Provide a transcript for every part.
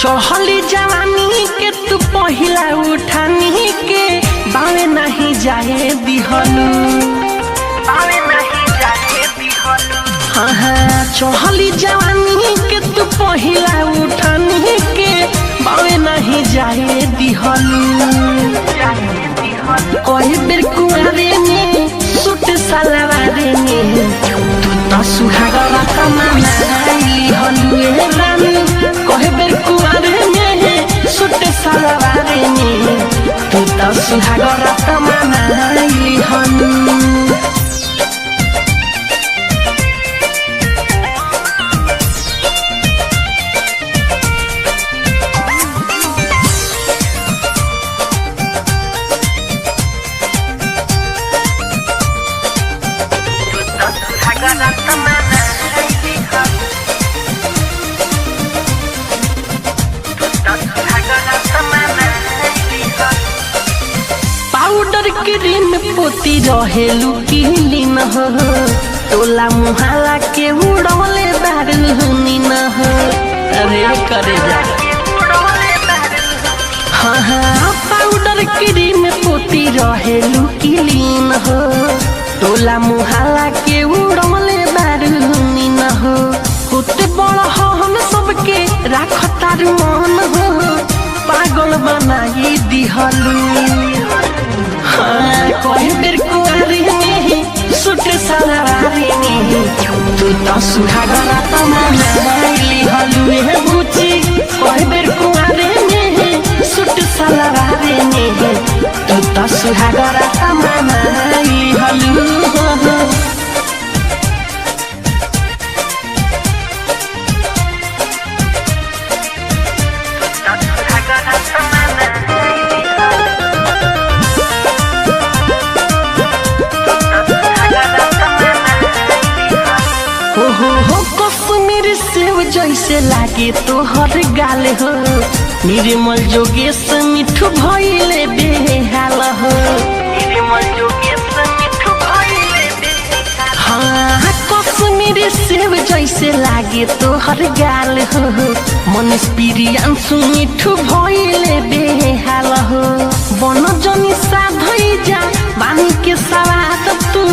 चढ़ली जवानी के तू पहिला उठानी के बावे नहीं जाए दिहलू हाँ हाँ चढ़ली जवानी के तू पहिला उठानी के बावे नहीं जाए दिहलू कई बेर कुआरे में सूट सलवारे में तू तो सुहागरा कमाई हलुए रानी कई बेर कुआरे में सूट सलवारे में तू तो सुहागरा कमाई हलु पाउडर क्रीम पोती रहेलू किलीन हो टोला मुहाला के उड़ौले बारूनी न हो अरे करे जा हाँ हाँ पाउडर क्रीम पोती रहेलू किलीन हो टोला मुहाला के उड़ौले बारूनी न हो होते बड़ा हो हम सबके राखतार मन हो पागल बनाई दिहलू कई बेर कुआरी में सूट सलवारी में तू तो सुहागरा तमाई हलुए बुची कई बेर कुआरी में सूट सलवारी में तू तो सुहागरा तमाई हलु कश्मीर सेव जैसे लागे तोहर गाल हो निर्मल जोगेश मिठू भइले बेहाल हो हाँ कश्मीर सेव जैसे लागे तोहर गाल हो मनीष प्रियांशु मिठू भइले बेहाल हो बन जनी साधई जा बानी के सवाद तू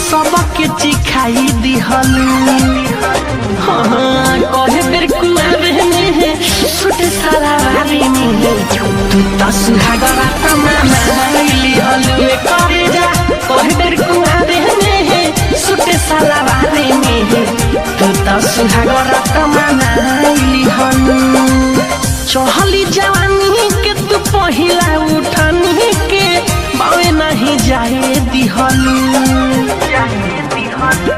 सबके चिखाई दिहलू हाँ कहे बेर कुआरे में सूट सलवारी में तू तो सुहागरा तमाई हलुए करे जा कहे बेर कुआरे में सूट सलवारी में तू तो सुहागरा तमाई हलु चढ़ली जवानी के तू पहिला उठानी के बावे नहीं जाए दिहलू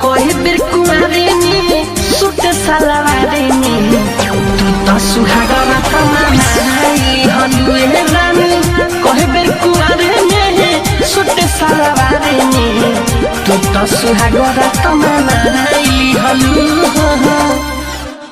कई बेर कुआरे में सूट सलवारे में तू तो सुहागरा तमाई हलुए रानी कई बेर कुआरे में सूट सलवारे में तू तो सुहागरा तमाई हलु